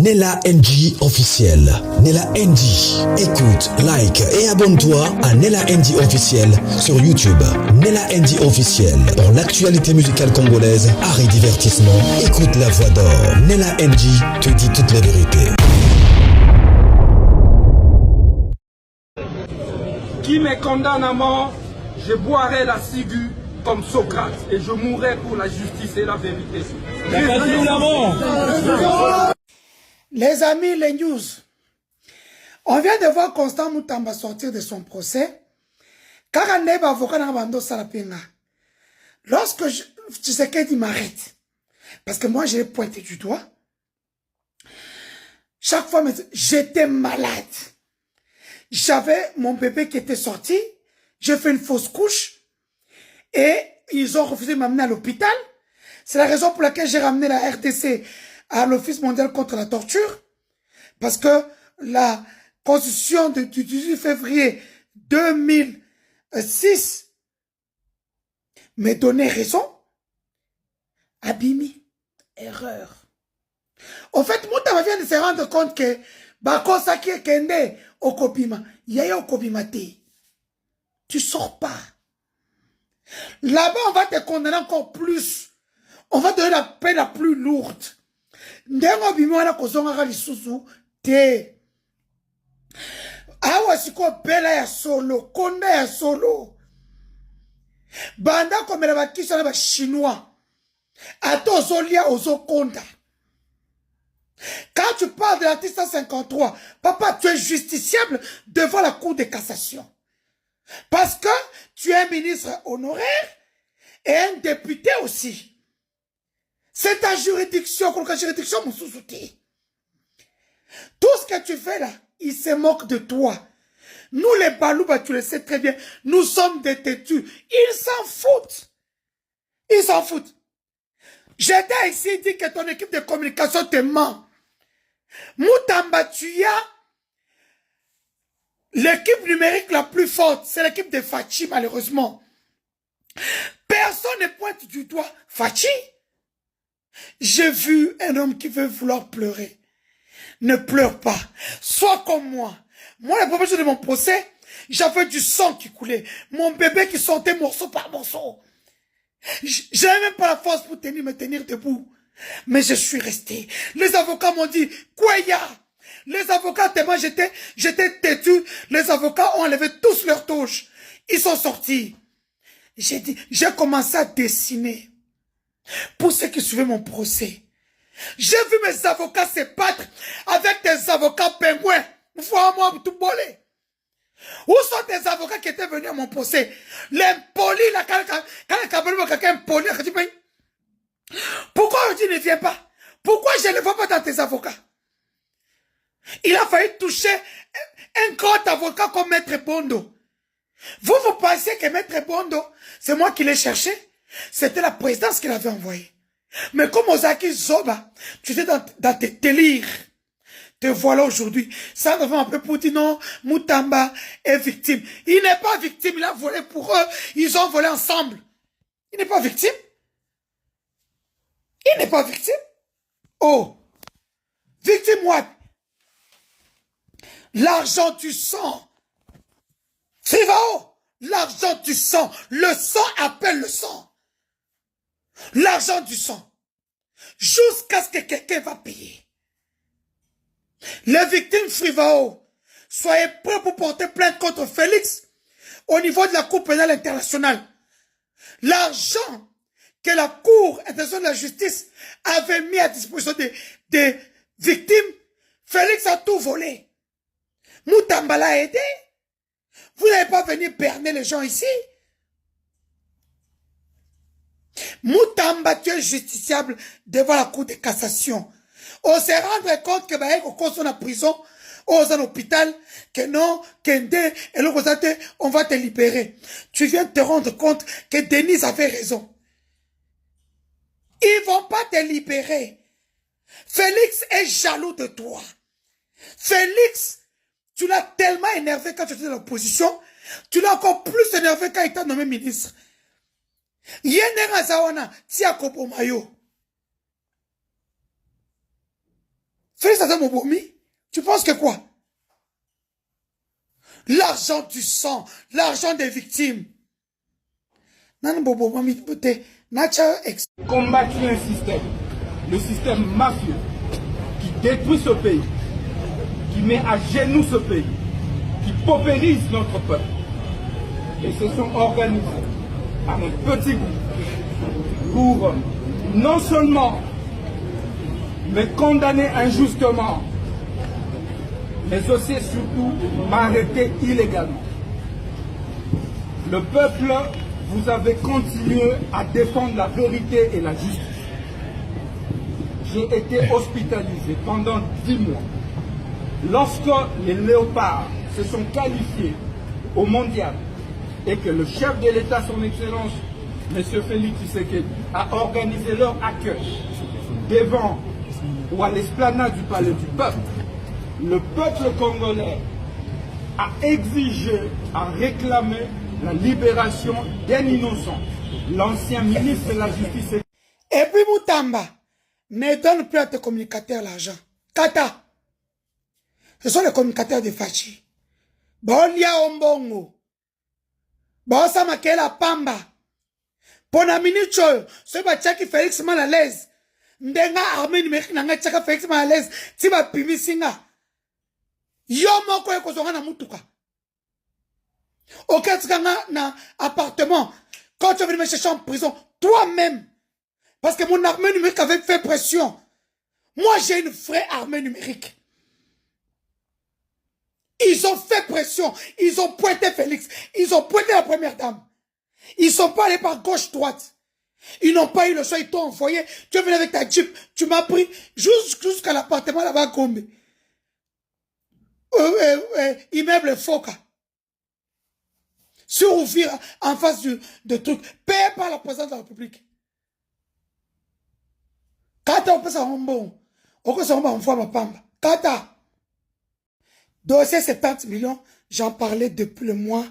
Nella NG officiel. Nella NG. Écoute, like et abonne-toi à Nella NG officiel sur YouTube. Nella NG officiel. Pour l'actualité musicale congolaise, art et divertissement, écoute la voix d'or. Nella NG te dit toute la vérité. Qui me condamne à mort, je boirai la ciguë comme Socrate et je mourrai pour la justice et la vérité. Les amis, les news. On vient de voir Constant Moutamba sortir de son procès. Karaneba avocat na bando salapinga. Lorsque tu sais qu'il m'arrête, parce que moi j'ai pointé du doigt, chaque fois j'étais malade. J'avais mon bébé qui était sorti, j'ai fait une fausse couche et ils ont refusé de m'amener à l'hôpital. C'est la raison pour laquelle j'ai ramené la RDC à l'Office mondial contre la torture, parce que la constitution du 18 février 2006 me donnait raison. Abimi, erreur. En fait, Moutama vient de se rendre compte que Bakosa qui est kende au Kobima, yaya au Kobima te. Tu sors pas. Là-bas, on va te condamner encore plus. On va te donner la peine la plus lourde. Ndengo bimi wana kozonga lisusu te. Awa siko bela ya solo, konda ya solo. Banda komela bakisha na ba chinois. Ato ozolia ozokonda. Quand tu parles de l'article 153, papa, tu es justiciable devant la Cour de cassation. Parce que tu es un ministre honoraire et un député aussi. C'est ta juridiction, contre la juridiction, mon sous-outil. Tout ce que tu fais là, ils se moquent de toi. Nous, les Balouba, tu le sais très bien, nous sommes des têtus. Ils s'en foutent. Ils s'en foutent. J'étais ici dit que ton équipe de communication te ment. Moutamba, tu as l'équipe numérique la plus forte. C'est l'équipe de Fachi, malheureusement. Personne ne pointe du doigt Fachi. J'ai vu un homme qui veut vouloir pleurer. Ne pleure pas. Sois comme moi. Moi, la première chose de mon procès, j'avais du sang qui coulait. Mon bébé qui sortait morceau par morceau. J'avais même pas la force pour me tenir debout. Mais je suis resté. Les avocats m'ont dit, Kouaya. Les avocats, tellement j'étais têtu. Les avocats ont enlevé tous leurs touches. Ils sont sortis. J'ai commencé à dessiner. Pour ceux qui suivaient mon procès. J'ai vu mes avocats se battre avec des avocats pingouins. Vois-moi tout bolé. Où sont des avocats qui étaient venus à mon procès? L'impoli, quelqu'un impoli, pourquoi tu ne viens pas? Pourquoi je ne vois pas dans tes avocats? Il a failli toucher un grand avocat comme Maître Bondo. Vous pensez que Maître Bondo, c'est moi qui l'ai cherché? C'était la présidence qui l'avait envoyé. Mais comme Ozaki Zoba, tu étais dans tes délires. Te voilà aujourd'hui. Ça devant un peu pour dire non, Moutamba est victime. Il n'est pas victime, il a volé pour eux. Ils ont volé ensemble. Il n'est pas victime. Il n'est pas victime. Oh. Victime what? L'argent du sang. Frivao. L'argent du sang. Le sang appelle le sang. L'argent du sang. Jusqu'à ce que quelqu'un va payer. Les victimes Frivao, soyez prêts pour porter plainte contre Félix au niveau de la Cour pénale internationale. L'argent que la Cour internationale de la justice avait mis à disposition des victimes, Félix a tout volé. Moutamba l'a aidé. Vous n'avez pas venu berner les gens ici. Moutamba, tu es justiciable devant la Cour de cassation. On se rendre compte que quand on est en prison, on est en hôpital, que non, Kende, et le on va te libérer. Tu viens de te rendre compte que Denise avait raison. Ils vont pas te libérer. Félix est jaloux de toi. Félix, tu l'as tellement énervé quand tu étais dans l'opposition, tu l'as encore plus énervé quand il t'a nommé ministre. Yenenga Zawana, Tia Kopomayo. Félix Antoine Mobomi, tu penses que quoi? L'argent du sang, l'argent des victimes. Combattre un système, le système mafieux, qui détruit ce pays, qui met à genoux ce pays, qui paupérise notre peuple. Et se sont organisés par un petit groupe pour non seulement me condamner injustement, mais aussi et surtout m'arrêter illégalement. Le peuple, vous avez continué à défendre la vérité et la justice. J'ai été hospitalisé pendant 10 mois. Lorsque les léopards se sont qualifiés au mondial et que le chef de l'État, son Excellence, M. Félix Tshisekedi, a organisé leur accueil devant ou à l'esplanade du palais du peuple, le peuple congolais a exigé, a réclamé la libération d'un innocent, l'ancien ministre de la Justice. Et puis Moutamba, ne donne plus à tes communicateurs l'argent. Kata, ce sont les communicateurs de Fachi. Bolia Ombongo. Bosa Makela Pamba. Pona Minicho, ce bachaki Félix mal à l'aise. Ndenga armée numérique nanga tchaka Félix mal à l'aise. Tiba Pimisinga. Yomo ko ekozonga na mutuka. Ok, tu na appartement. Quand tu es venu me chercher en prison, toi-même. Parce que mon armée numérique avait fait pression. Moi, j'ai une vraie armée numérique. Ils ont fait pression. Ils ont pointé Félix. Ils ont pointé la première dame. Ils ne sont pas allés par gauche-droite. Ils n'ont pas eu le choix. Ils t'ont envoyé. Tu es venu avec ta jeep. Tu m'as pris jusqu'à l'appartement là-bas à Gombe. Immeuble Foka. Sur Ouvir, en face de truc. Payé par la présidente de la République. Kata, on peut s'en bon. On peut s'en bon, ma pamba. Kata. Dossier 70 millions, j'en parlais depuis le mois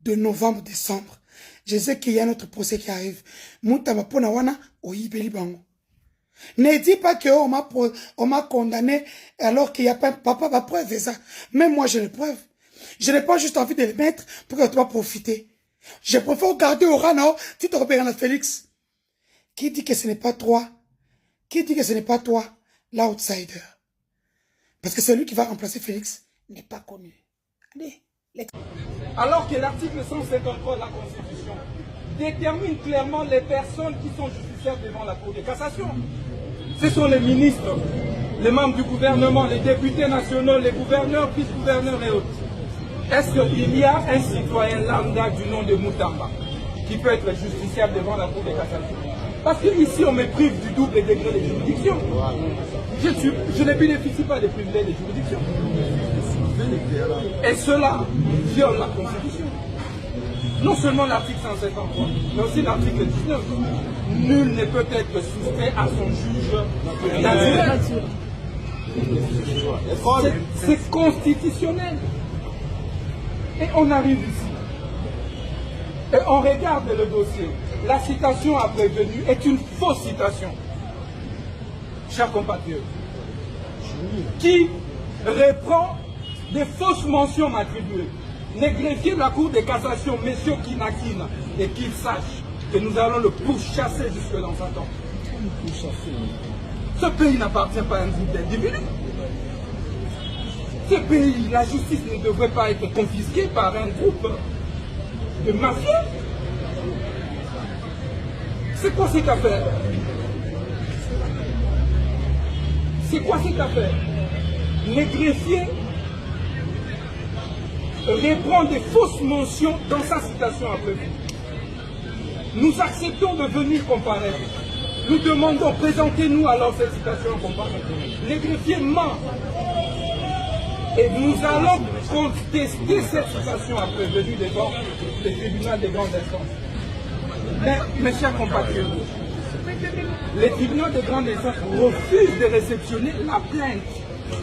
de novembre-décembre. Je sais qu'il y a notre procès qui arrive. Moutama pona wana, oyibeli bango. Ne dis pas qu'on m'a condamné alors qu'il n'y a pas papa va preuve de ça. Même moi, j'ai les preuves. Je n'ai pas juste envie de les mettre pour que tu vas profiter. Je préfère garder au Rano, tu te repères à Félix. Qui dit que ce n'est pas toi? Qui dit que ce n'est pas toi, l'outsider? Parce que celui qui va remplacer Félix n'est pas connu. Allez. Alors que l'article 153 de la Constitution détermine clairement les personnes qui sont justiciables devant la Cour de cassation. Ce sont les ministres, les membres du gouvernement, les députés nationaux, les gouverneurs, vice-gouverneurs et autres. Est-ce qu'il y a un citoyen lambda du nom de Moutamba qui peut être justiciable devant la Cour de cassation? Parce qu'ici, on me prive du double degré de juridiction. Je ne bénéficie pas des privilèges de juridiction. Et cela viole la Constitution. Non seulement l'article 153, mais aussi l'article 19. Nul ne peut être soustrait à son juge naturel. C'est constitutionnel. Et on arrive ici. Et on regarde le dossier. La citation à prévenu est une fausse citation. Chers compatriotes. Qui reprend des fausses mentions m'attribuées. Les greffiers de la Cour de cassation, messieurs Kinakina, et qu'ils sachent que nous allons le pourchasser jusque dans sa tombe. Ce pays n'appartient pas à un groupe d'individus. Ce pays, la justice ne devrait pas être confisquée par un groupe de mafieux. C'est quoi cette affaire? C'est quoi cette affaire? Les greffiers reprend des fausses mentions dans sa citation à prévu. Nous acceptons de venir comparaître. Nous demandons, présentez-nous alors cette citation comparaître. Les greffiers mentent. Et nous allons contester cette citation à prévenu devant le tribunal des grandes instances. Mais, mes chers compatriotes, les tribunaux de grande instance refusent de réceptionner la plainte.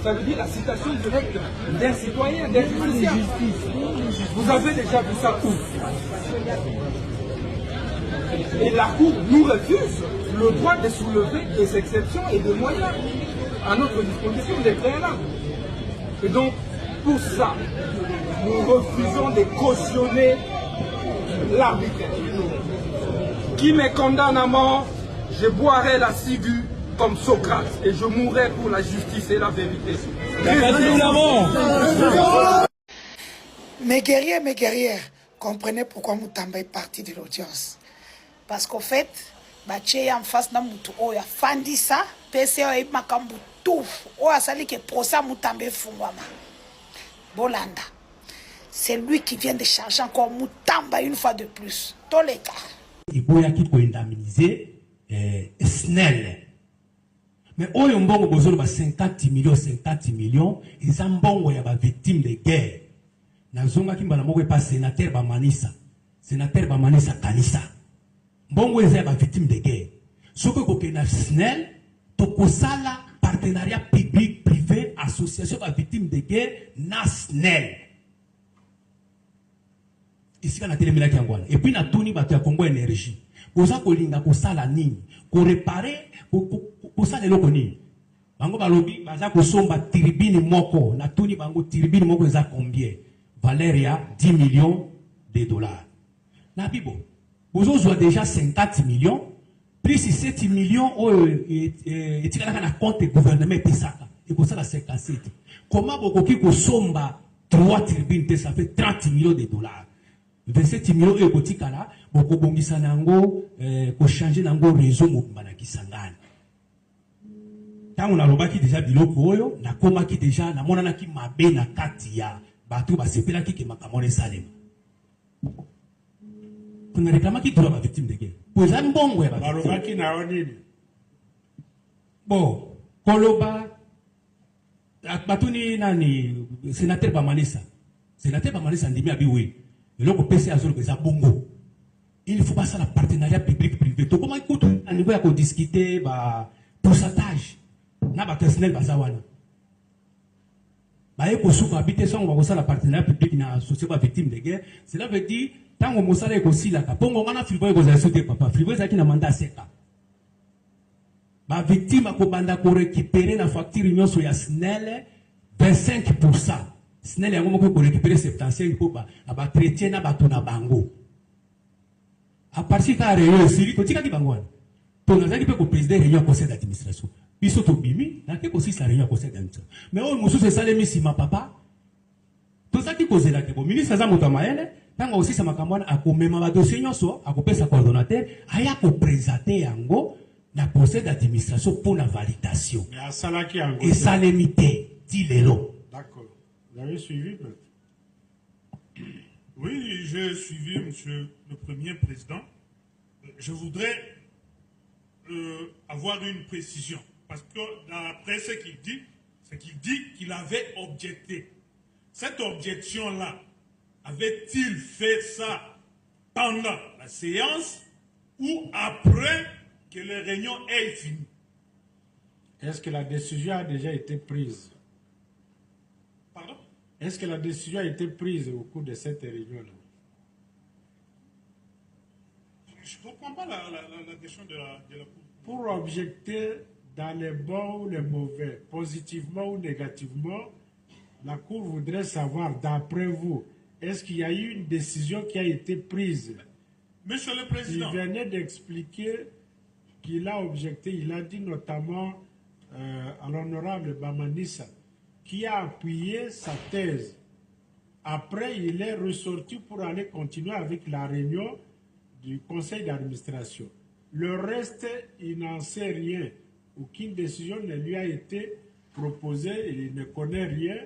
Ça veut dire la citation directe d'un citoyen, d'un justiciable. Vous avez déjà vu ça où? Et la Cour nous refuse le droit de soulever des exceptions et des moyens. à notre disposition des préalables. Et donc, pour ça, nous refusons de cautionner l'arbitraire. Qui me condamne à mort, je boirai la ciguë comme Socrate et je mourrai pour la justice et la vérité. Mes guerrières, comprenez pourquoi Moutamba est parti de l'audience. Parce qu'au fait, Baché en face na Moutou Oya Fandisa, PCO et Makambu Touf, Oya Sali qui procès Moutamba Fungwama. Bolanda. C'est lui qui vient de charger encore Moutamba une fois de plus. Tous les cas. Il faut indemniser SNEL. Mais oyo mbongo bozolo ba 50 millions, ils ont mbongo ya ba victime de guerre. Nazonga kimbala moko pa sénateur ba Manisa Kanisa. Mbongo eza ba victime de guerre. Soko ko na SNEL to kosala partenariat public privé association ba victime de guerre na SNEL. Ici on a téléméla kiangwana. Et puis na tuni bato ya Congo énergie. Koza kolinga kosala nini? Ko réparer kosala eloko nini? Bango balobi baza kosomba tribune moko na tuni bango tribune moko eza combien? Valeria 10 millions de dollars. Na bibo. Bozo zwa déjà 50 millions plus 7 millions etikala na compte gouvernement pesaka. Et pour ça la 57. Comment bokoki kosomba 3 tribunes ça fait 30 millions de dollars. 27 millions et kotikala boko bongisa nango ko changer nango réseau mobimba na Kisangani. Tango na lobaki déjà biloko oyo na komaki déjà na monana ki mabe na kati ya bato basepela ki ke makamone salema. Kuna reklama ki droit ba victime de guerre. Poza mbongo ya ba balobaki na onini. Bon, koloba batuni nani sénateur Bamanisa. Sénateur Bamanisa ndimi abiwe. Le PC Azul que ça bongo. Il faut passer à la partenariat public-privé. Donc comment écoute, à niveau à discuter bah pourcentage. Na ba personnel bazawana. Ba eko souka habiter son on va passer à la partenariat public na associé ba victime de guerre. Cela veut dire tant on mosala eko sila ka pongo ngana fribo eko za sauter papa. Fribo za ki na mandat seka. Ba victime ko banda ko récupérer na facture nyonso ya SNEL 25%. SNEL yango moko ko récupérer 75 pour ba traiter na bato na bango. A partir ka réunion siri to tika ki bango wana. To na zaki pe ko président réunion conseil d'administration. Biso to bimi na ke ko si la réunion conseil d'administration. Mais on musu se salemi si ma papa. To zaki ko zela ke bo ministre za moto maele tanga aussi sa makamwana akomema ba dossier nyonso akopesa coordonnateur aya ko présenter yango na conseil d'administration pour la validation. Mais à salaki yango. Et ça limité dit lelo. D'accord. Vous avez suivi peut-être? Oui, j'ai suivi, monsieur le Premier Président. Je voudrais avoir une précision. Parce que d'après ce qu'il dit, c'est qu'il dit qu'il avait objecté. Cette objection-là, avait-il fait ça pendant la séance ou après que les réunions aient fini? Est-ce que la décision a déjà été prise? Pardon? Est-ce que la décision a été prise au cours de cette réunion-là? Je ne comprends pas la question de la Cour. Pour objecter dans les bons ou les mauvais, positivement ou négativement, la Cour voudrait savoir, d'après vous, est-ce qu'il y a eu une décision qui a été prise? Monsieur le Président. Il venait d'expliquer qu'il a objecté, il a dit notamment à l'honorable Bamanisa, qui a appuyé sa thèse. Après, il est ressorti pour aller continuer avec la réunion du conseil d'administration. Le reste, il n'en sait rien. Aucune décision ne lui a été proposée, il ne connaît rien.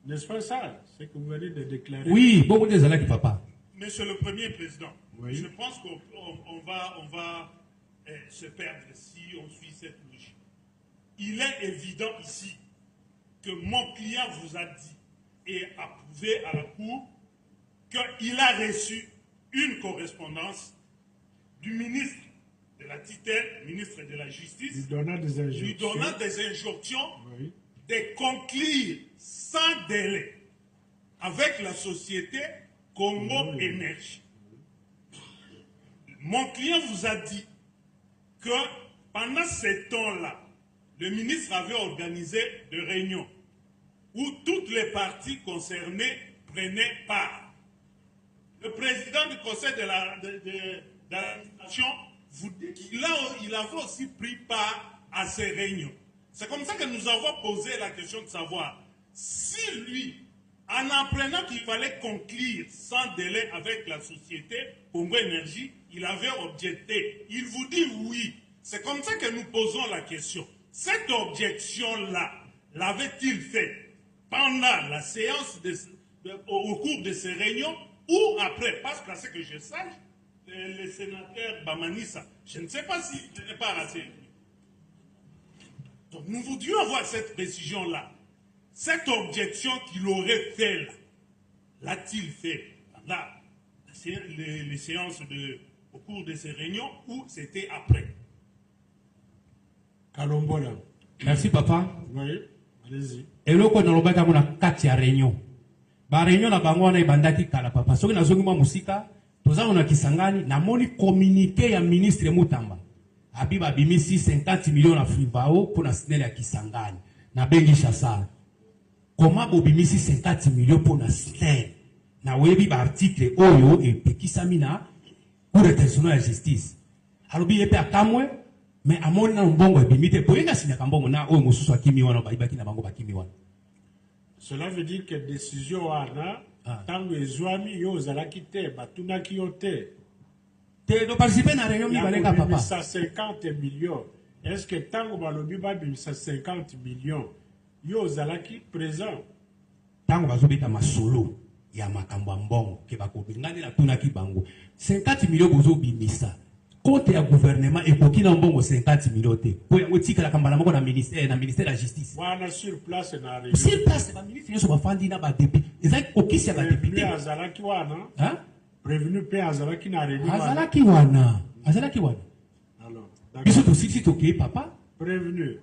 N'est-ce pas ça, ce que vous venez de déclarer? Oui, beaucoup de gens qui papa. Monsieur le Premier Président, oui. Je pense qu'on va se perdre si on suit cette logique. Il est évident ici que mon client vous a dit et a prouvé à la Cour qu'il a reçu une correspondance du ministre de la tutelle, ministre de la Justice, lui donnant des injonctions oui. de conclure sans délai avec la société Congo oui. Énergie. Mon client vous a dit que pendant ce temps-là, le ministre avait organisé des réunions où toutes les parties concernées prenaient part. Le président du conseil d'administration vous dit qu'il avait aussi pris part à ces réunions. C'est comme ça que nous avons posé la question de savoir si lui, en apprenant qu'il fallait conclure sans délai avec la société Congo Énergie, il avait objecté. Il vous dit oui. C'est comme ça que nous posons la question. Cette objection-là, l'avait-il fait pendant la séance, au cours de ces réunions, ou après? Parce que c'est que je sache, le sénateur Bamanissa, je ne sais pas s'il n'est pas assez. Donc nous voudrions avoir cette précision-là. Cette objection qu'il aurait fait là, l'a-t-il fait pendant les séances au cours de ces réunions ou c'était après? Kalombola. Merci papa. Oui, allez-y. Et là, quand on a une quatre réunions. Ba réunion na bango na ibandaki kala papa. Soki na zongi mwa musika, toza on a Kisangani, na moni communiqué ya ministre Mutamba. Abiba bimisi 50 millions na Fribao pour na SNEL ya Kisangani. Na bengi chasala. Comment bobimisi 50 millions pour na SNEL? Na webi ba article oyo et pekisamina pour rétention de justice. Alobi epe akamwe mais amoni na mbongo ebimite boyenga sinya kambongo na oyo mususu akimi wana ba ibaki na bango bakimi wana. Cela veut dire que décision wana tango ezwami yo zalaki te batunaki yo te. Te do participer na réunion mi baleka papa. Ça 50 millions. Est-ce que tango balobi ba bimisa 50 millions yo zalaki présent? Tango bazobeta masolo ya makambo mbongo ke bakobengani na tunaki bango 50 millions bozo bimisa. Côté ya gouvernement et pour qui n'a mbongo 50 millions te. Pour otika la kambala moko na ministère de la justice. Wana sur place na réunion. Sur place ba ministre yeso ba fandi na ba député. Ezaki okisi ya ba député. Azalaki wana. Hein? Prévenu pe azalaki na réunion. Azalaki wana. Azalaki wana. Alors, biso to sisi to ke papa. Prévenu.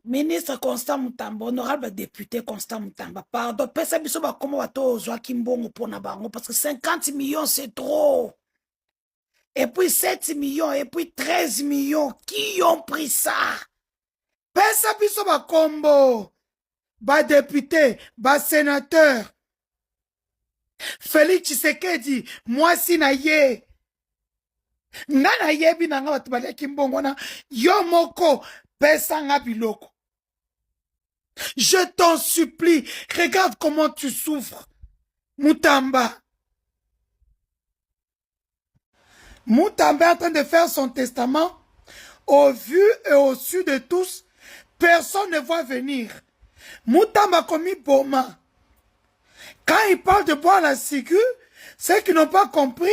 Ministre Constant Mutamba, honorable député Constant Mutamba, pardon, pesa biso ba komo wato ozwaki mbongo pona bango parce que 50 millions c'est trop. Et puis 7 millions, et puis 13 millions, qui ont pris ça? Pesa biso ba kombo, ba député, ba sénateur. Félix Tshisekedi, moi si na ye. Nana yebi nanga watu baleki mbongo na yo moko pesa nga biloko. Je t'en supplie, regarde comment tu souffres. Mutamba. Mutamba est en train de faire son testament. Au vu et au su de tous, personne ne va venir. Mutamba a commis Boma. Quand il parle de boire la ciguë, ceux qui n'ont pas compris,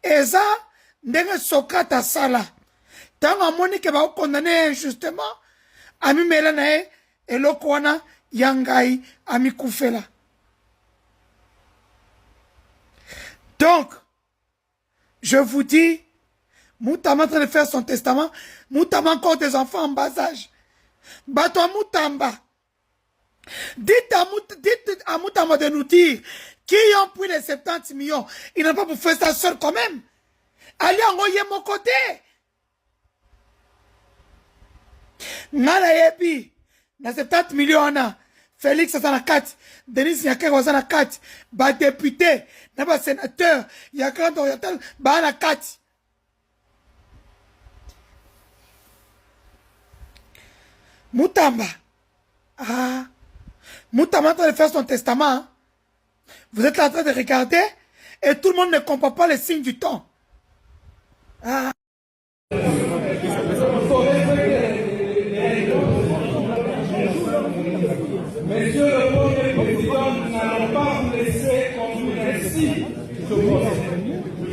Eza, ndenge Socrate à Sala. Tant à Monique va condamner injustement, Ami Melanae, et l'Okwana, Yangai, Ami Koufela. Donc, je vous dis, Moutamba est en train de faire son testament. Moutamba a encore des enfants en bas âge. Bato Moutamba. Dites à Moutamba de nous dire qui ont pris les 70 millions. Il n'a pas pour faire ça seul quand même. Allez envoyer mon côté. Nala yebi. Na 70 millions na. Félix Azana 4. Denis Nyakero Azana 4. Ba député. Na ba sénateur. Yakran Oriental. Ba na 4. Moutamba. Ah. Moutamba est en train de faire son testament. Vous êtes là en train de regarder. Et tout le monde ne comprend pas les signes du temps. Ah. Monsieur le Premier Président, nous n'allons pas vous laisser conclure ainsi ce procès.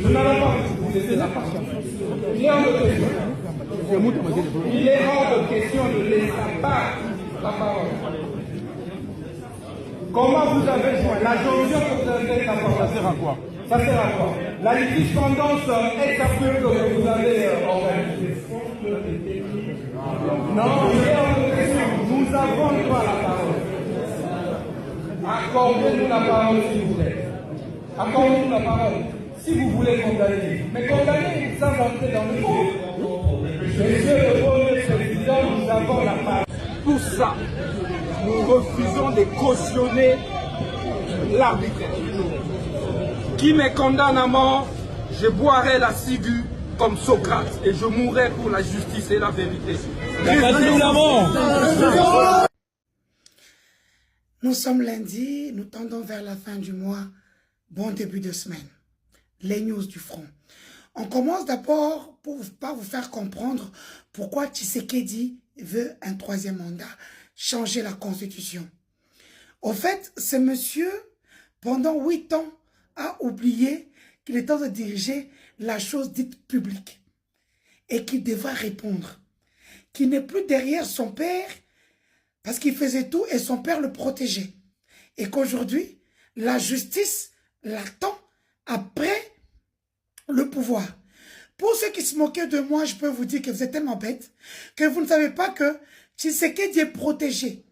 Nous n'allons pas vous laisser la patience. Il est hors de question de laisser pas la parole. Comment vous avez joué? La jonction que vous avez faite, ça sert à quoi? Ça sert à quoi? La jurisprudence ex-abrupte que vous avez organisée. Non, il est hors de question. Nous avons pas la parole. Accordez-nous la parole s'il vous plaît. Accordez-nous la parole si vous voulez condamner. Mais condamner sans entrer dans le fond. Monsieur le Premier Président, nous avons la parole. Tout ça, nous refusons de cautionner l'arbitraire. Qui me condamne à mort, je boirai la ciguë comme Socrate et je mourrai pour la justice et la vérité. Nous sommes lundi, nous tendons vers la fin du mois. Bon début de semaine. Les news du front. On commence d'abord par vous faire comprendre pourquoi Tshisekedi veut un troisième mandat, changer la constitution. Au fait, ce monsieur, pendant 8 ans, a oublié qu'il est en train de diriger la chose dite publique et qu'il devra répondre. Qu'il n'est plus derrière son père parce qu'il faisait tout et son père le protégeait. Et qu'aujourd'hui, la justice l'attend après le pouvoir. Pour ceux qui se moquaient de moi, je peux vous dire que vous êtes tellement bêtes que vous ne savez pas que Tshisekedi est protégé.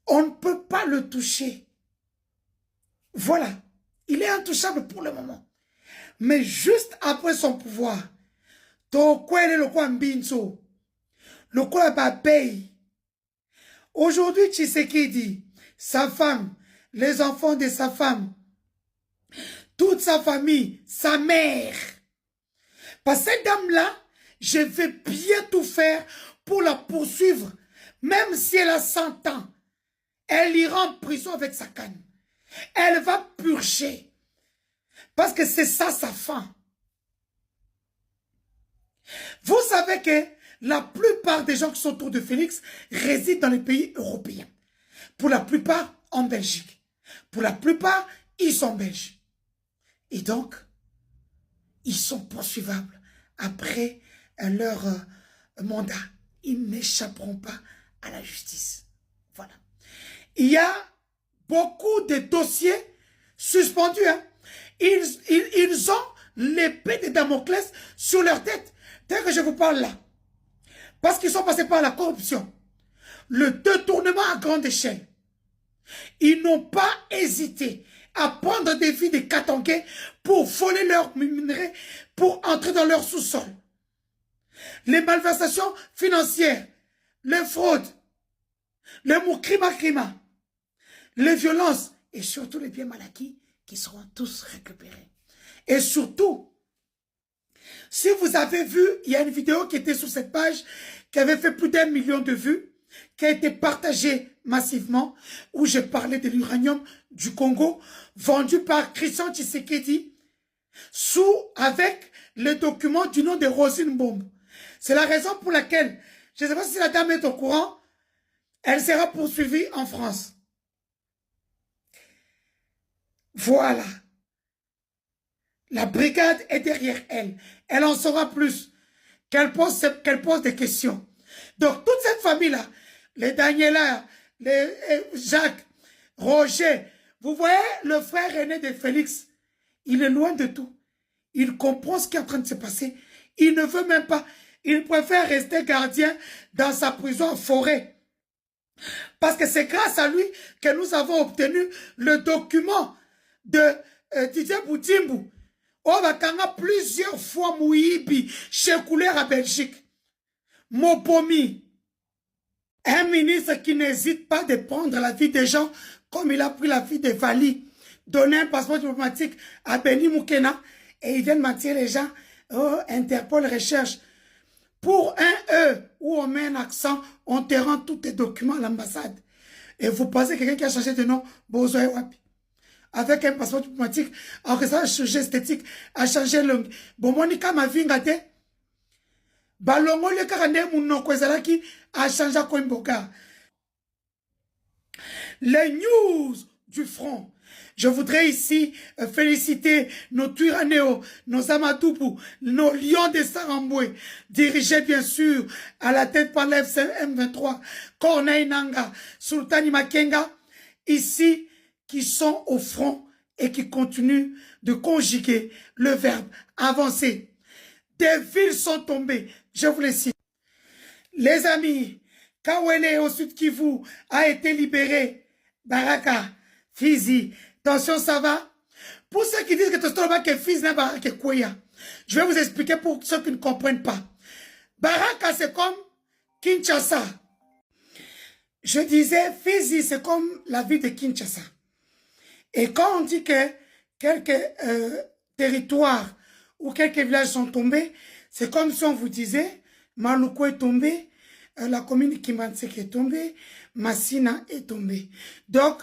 On ne peut pas le toucher. Voilà. Il est intouchable pour le moment. Mais juste après son pouvoir, aujourd'hui, Tshisekedi, sa femme, les enfants de sa femme, toute sa famille, sa mère. Parce que cette dame-là, je vais bien tout faire pour la poursuivre. Même si elle a 100 ans, elle ira en prison avec sa canne. Elle va purger. Parce que c'est ça sa fin. Vous savez que la plupart des gens qui sont autour de Félix résident dans les pays européens. Pour la plupart, en Belgique. Pour la plupart, ils sont belges. Et donc, ils sont poursuivables après leur mandat. Ils n'échapperont pas à la justice. Voilà. Il y a beaucoup de dossiers suspendus. Hein. Ils ont l'épée de Damoclès sur leur tête. Dès que je vous parle là. Parce qu'ils sont passés par la corruption. Le détournement à grande échelle. Ils n'ont pas hésité à prendre des vies des Katangais pour voler leurs minerais, pour entrer dans leur sous-sol. Les malversations financières, les fraudes, les crima, les violences et surtout les biens mal acquis qui seront tous récupérés. Et surtout, si vous avez vu, il y a une vidéo qui était sur cette page qui avait fait plus d'1 million de vues, qui a été partagée massivement, où je parlais de l'uranium du Congo, vendu par Christian Tshisekedi, avec les documents du nom de Rosine Bombe. C'est la raison pour laquelle, je ne sais pas si la dame est au courant, elle sera poursuivie en France. Voilà. La brigade est derrière elle. Elle en saura plus. Qu'elle pose des questions. Donc, toute cette famille-là, les Daniela, les Jacques, Roger, vous voyez le frère aîné de Félix, il est loin de tout. Il comprend ce qui est en train de se passer. Il ne veut même pas. Il préfère rester gardien dans sa prison en forêt. Parce que c'est grâce à lui que nous avons obtenu le document de Didier Boutimbu. On va gagner plusieurs fois Mouibi chez Couleur à Belgique. Mopomi. Un ministre qui n'hésite pas de prendre la vie des gens comme il a pris la vie de Vali. Donner un passeport diplomatique à Beni Moukena et ils viennent mentir les gens. Oh, Interpol recherche. Pour un E où on met un accent, on te rend tous tes documents à l'ambassade. Et vous pensez quelqu'un qui a changé de nom, Bozoé Wapi. Avec un passeport diplomatique, alors que ça a changé esthétique, a changé langue. Bon, Monica m'a vu gâté. Balongo le karane mouno kwezalaki a changé à Koimboka. Les news du front. Je voudrais ici féliciter nos Turanéo, nos Amatoupou, nos Lions de Saramboué, dirigés bien sûr à la tête par l'FM23, Corneille Nanga, Sultani Makenga, ici, qui sont au front et qui continuent de conjuguer le verbe avancer. Des villes sont tombées, je vous les cite. Les amis, Kawele au sud Kivu a été libéré. Baraka, Fizi, attention, ça va. Pour ceux qui disent que Tostoroba est fils d'un Baraka Kouya, Je vais vous expliquer pour ceux qui ne comprennent pas. Baraka, c'est comme Kinshasa. Je disais, Fizi, c'est comme la ville de Kinshasa. Et quand on dit que quelques territoires ou quelques villages sont tombés, c'est comme si on vous disait, Maluku est tombé, la commune de Kimansek est tombée, Massina est tombée. Donc,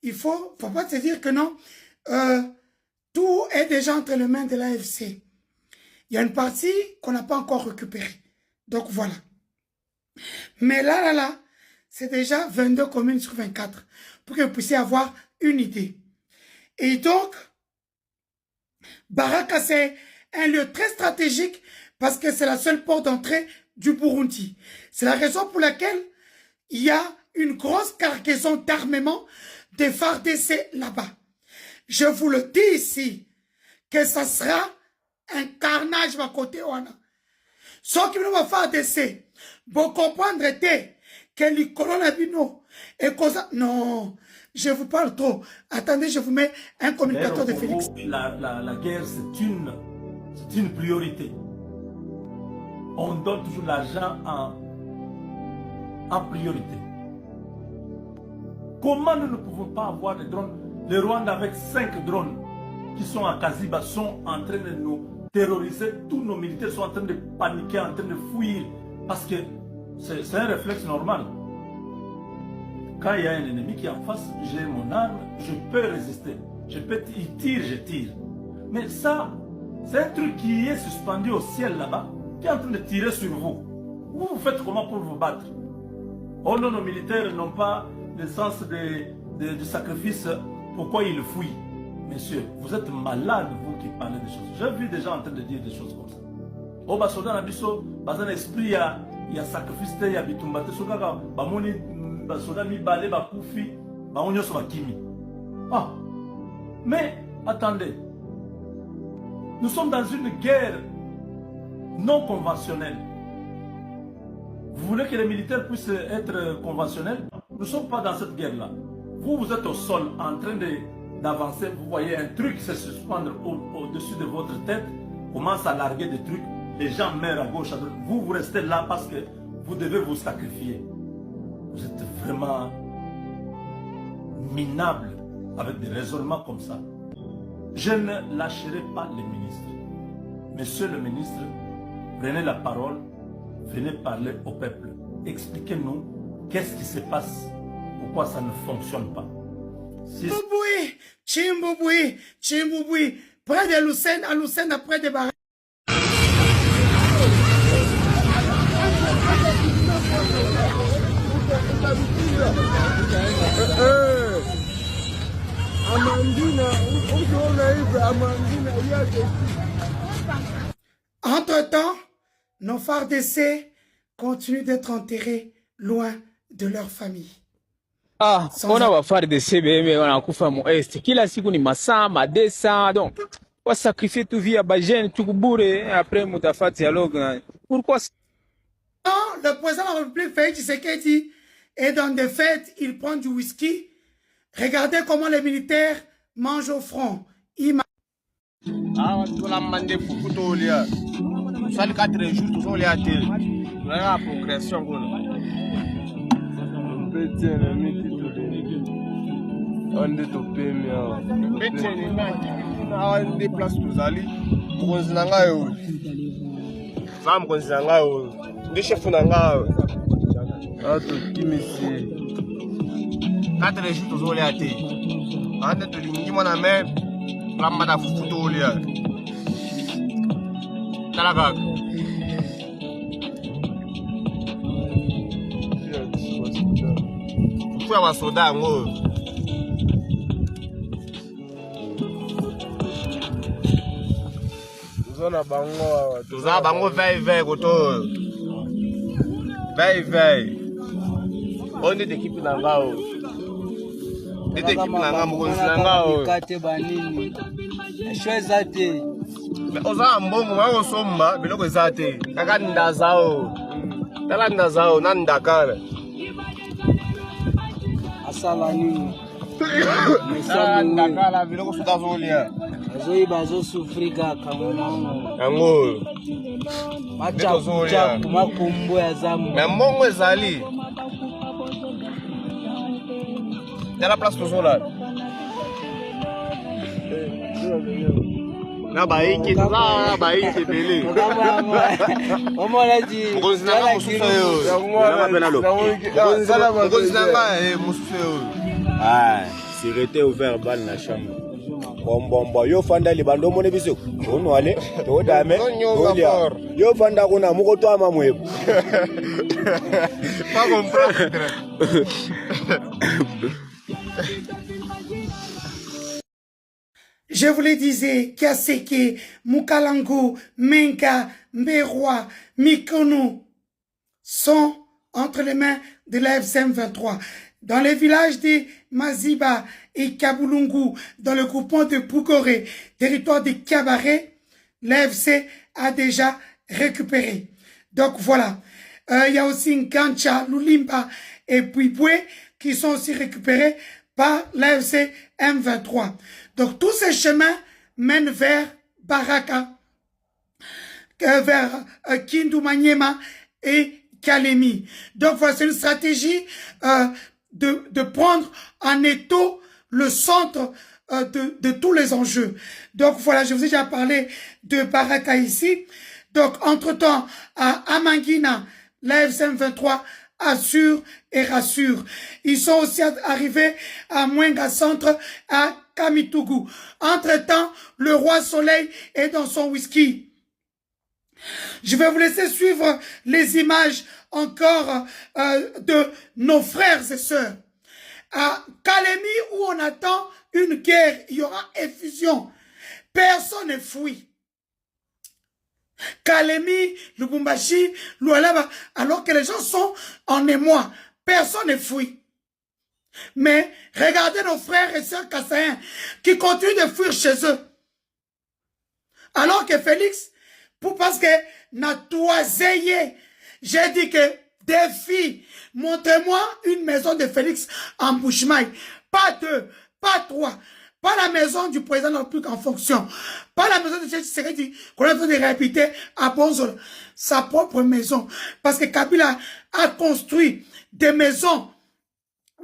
il faut pas se dire que non, tout est déjà entre les mains de l'AFC. Il y a une partie qu'on n'a pas encore récupérée. Donc, voilà. Mais là, c'est déjà 22 communes sur 24 pour que vous puissiez avoir une idée. Et donc, Baraka, c'est un lieu très stratégique parce que c'est la seule porte d'entrée du Burundi. C'est la raison pour laquelle il y a une grosse cargaison d'armement de FARDC là-bas. Je vous le dis ici, que ça sera un carnage à côté. Ce qui va FARDC, vous comprendre que les colons et cause. Non, je vous parle trop. Attendez, je vous mets un communicateur de Félix. La guerre, c'est une priorité. On donne toujours l'argent en priorité. Comment nous ne pouvons pas avoir des drones? Le Rwanda avec 5 drones qui sont à Kaziba sont en train de nous terroriser. Tous nos militaires sont en train de paniquer, en train de fuir. Parce que c'est un réflexe normal. Quand il y a un ennemi qui est en face, j'ai mon arme, je peux résister. Il tire, je tire. Mais ça, c'est un truc qui est suspendu au ciel là-bas, qui est en train de tirer sur vous. Vous faites comment pour vous battre? Oh non, nos militaires n'ont pas le sens du sacrifice. Pourquoi ils fuient? Messieurs, vous êtes malades, vous qui parlez des choses. J'ai vu des gens en train de dire des choses comme ça. Oh, bah, soldat Nabiso, bah, un esprit, il y a sacrifice, il y a bitumbate, sokaga, bah, moni, bah, soldat mi balé, bah, koufi, bah, on y a kimi. Ah, mais, attendez. Nous sommes dans une guerre non conventionnelle. Vous voulez que les militaires puissent être conventionnels? Nous ne sommes pas dans cette guerre-là. Vous êtes au sol en train d'avancer. Vous voyez un truc se suspendre au-dessus de votre tête, commence à larguer des trucs. Les gens meurent à gauche, à droite. Vous restez là parce que vous devez vous sacrifier. Vous êtes vraiment minable avec des raisonnements comme ça. Je ne lâcherai pas les ministres. Monsieur le ministre, prenez la parole, venez parler au peuple. Expliquez-nous qu'est-ce qui se passe, pourquoi ça ne fonctionne pas. Si... Chimbouboué, près de Lucène, à Lucène, après des barrages. Entre-temps, nos FARDC continuent d'être enterrés loin de leur famille. Ah, on a FARDC bébé wanakufa mu est. Kila siku ni masaa madesa, donc on sacrifie tout vie à Bajen, tout bourré après mutafat dialogue. Pourquoi? Non, le président de la République Félix Tshisekedi est dans des fêtes, il prend du whisky. Regardez comment les militaires mangent au front. Ah, tu l'as mandé pour tout le monde. Ça le 4 jours, tout le monde. La progression. On est au pays. On déplace tous ali. Konzinanga yo. Femme konzinanga yo. De chef nanga yo. Ah to kimisi. 4 jours tous les athées. On est tout le monde même. Lambada fufuto lia. Talaga. Kwa wasoda ngo. Tuzana bango vai koto. Vai. On est équipe na ngao. Dete équipe na ngamo konzina ngao. Kate banini. Shweza te. Oza mbongo ma osomba biloko ezate. Kaka ndazao. Tala ndazao na ndakala. Asala nini. Ndakala biloko sudazolia. Azoi bazo sufrika kamongo. Yango. Macha kucha kumakumbo ya zamu. Mais mongo ezali. T'as la place toujours là. Na baiki za baiki bele. Omona ji. Ngozi nanga mususu yo. Ngwana bena lo. Ngozi nanga mususu yo. Ah, sirete ouvert bal na chambre. Bombombo yo fanda libando mone biso. Onwale, to dame. Yo fanda kuna muko to amamwebo. Pas comprendre. Je vous le disais, Kaseke, Mukalango, Menka, Mberwa, Mikono sont entre les mains de la FCM23. Dans les villages de Maziba et Kabulungu, dans le groupement de Boukoré, territoire de Kabaré, l'AFC a déjà récupéré. Donc voilà. Il y a aussi Nkancha, Lulimba et Puipoué qui sont aussi récupérés par l'AFC M23. Donc tous ces chemins mènent vers Baraka, vers Kindu Maniema et Kalemi. Donc voilà, c'est une stratégie de prendre en étau le centre de tous les enjeux. Donc voilà, je vous ai déjà parlé de Baraka ici. Donc entre-temps, à Amangina, la FCM23 assure et rassure. Ils sont aussi arrivés à Mwenga Centre, à Kamitugu. Entre-temps, le roi Soleil est dans son whisky. Je vais vous laisser suivre les images encore de nos frères et sœurs. À Kalemi, où on attend une guerre, il y aura effusion. Personne ne fuit. Kalemi, Lubumbashi, Lualaba, alors que les gens sont en émoi. Personne ne fuit. Mais regardez nos frères et sœurs kassaïens qui continuent de fuir chez eux. Alors que Félix, parce que Natouazeye, j'ai dit que défi, montrez-moi une maison de Félix en Bushmaï. Pas deux, pas trois. Pas la maison du président de la République en fonction. Pas la maison de Tshisekedi qu'on a besoin de réhabiliter à Bonzola. Sa propre maison. Parce que Kabila a construit des maisons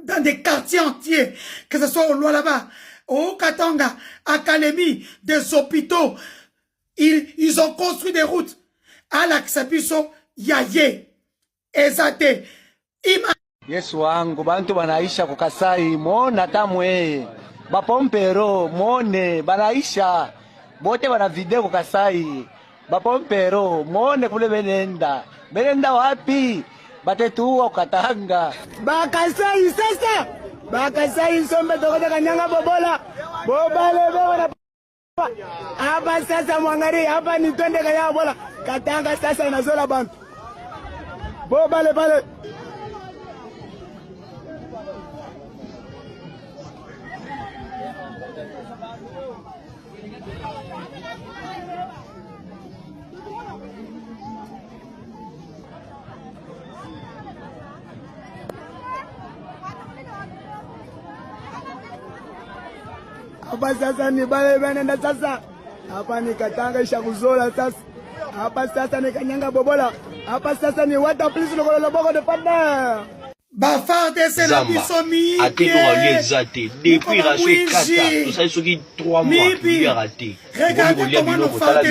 dans des quartiers entiers. Que ce soit au Lualaba, au Katanga, à Kalemi, des hôpitaux. Ils ont construit des routes. À l'Aksapiso, Yaye, Ezate, Ima. Yesu wangu, bantu banaisha kukasai, mona tamwe. Bapompero, mone, banaisha. Bote bana video kukasai. Bapompero, mone kule benenda. Benenda wapi? Batetuwa ukatanga. Bakasai sasa. Bakasai sombe tokote kanyanga bobola. Bobale bewana. Hapa sasa mwangari, hapa ni twende kaya bola. Katanga sasa inazola bantu. Bobale bale. Hapa sasa ni bale benenda sasa. Hapa ni Katanga isha kuzola sasa. Hapa sasa ni Kanyanga bobola. Hapa sasa ni wata please lokolo loboko de panda. Bafarde c'est la bisomi. A te ko zate depuis raché 4 tout ça soki 3 mois qui a raté. Regardez comment nos fardes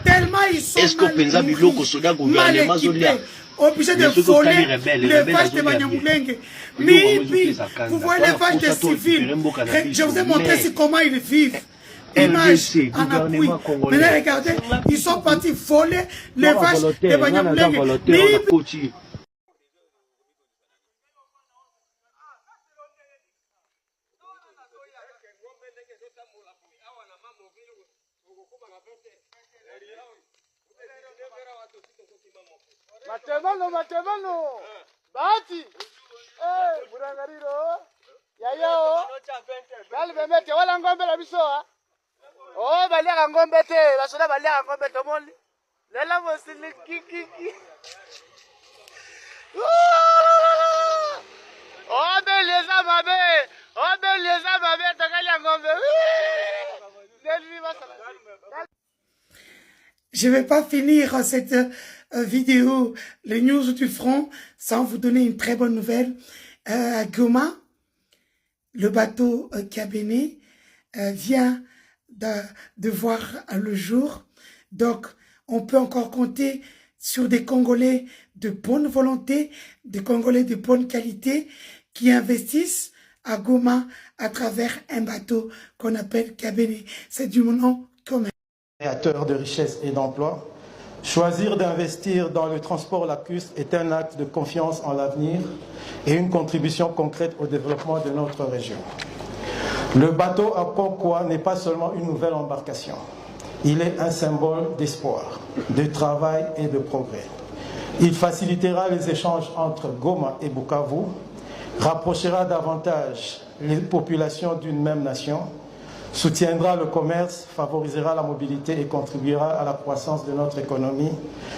tellement ils sont est-ce que penza biloko soda gouvernement zolia obligé de voler les vaches de Banyamulenge. Mibi, vous voyez les vaches des civils. Je vous ai montré comment ils vivent. Image en appui. Maintenant, regardez, ils sont partis voler les vaches de Banyamulenge. Mibi. Matevano. Bahati. Burangariro. Yayao. Bali bemete wala ngombe la biso ha. Oh balia ngombe te, basoda balia ngombe to moli. Lela mosili kiki. Oh beleza mabe. Oh beleza mabe to kalia ngombe. Delvi Je ne vais pas finir cette vidéo, les news du front, sans vous donner une très bonne nouvelle. À Goma, le bateau Kabene vient de voir le jour. Donc, on peut encore compter sur des Congolais de bonne volonté, des Congolais de bonne qualité qui investissent à Goma à travers un bateau qu'on appelle Kabene. C'est du nom commun. Créateur de richesse et d'emploi, choisir d'investir dans le transport lacustre est un acte de confiance en l'avenir et une contribution concrète au développement de notre région. Le bateau à Kokwa n'est pas seulement une nouvelle embarcation. Il est un symbole d'espoir, de travail et de progrès. Il facilitera les échanges entre Goma et Bukavu, rapprochera davantage les populations d'une même nation, soutiendra le commerce, favorisera la mobilité et contribuera à la croissance de notre économie,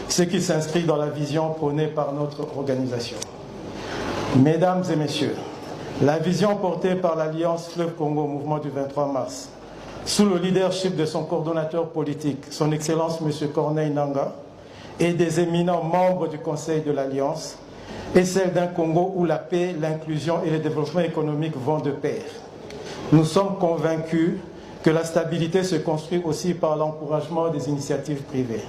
ce qui s'inscrit dans la vision prônée par notre organisation. Mesdames et messieurs, la vision portée par l'Alliance Fleuve Congo Mouvement du 23 mars, sous le leadership de son coordonnateur politique, son Excellence M. Corneille Nangaa, et des éminents membres du Conseil de l'Alliance, est celle d'un Congo où la paix, l'inclusion et le développement économique vont de pair. Nous sommes convaincus que la stabilité se construit aussi par l'encouragement des initiatives privées,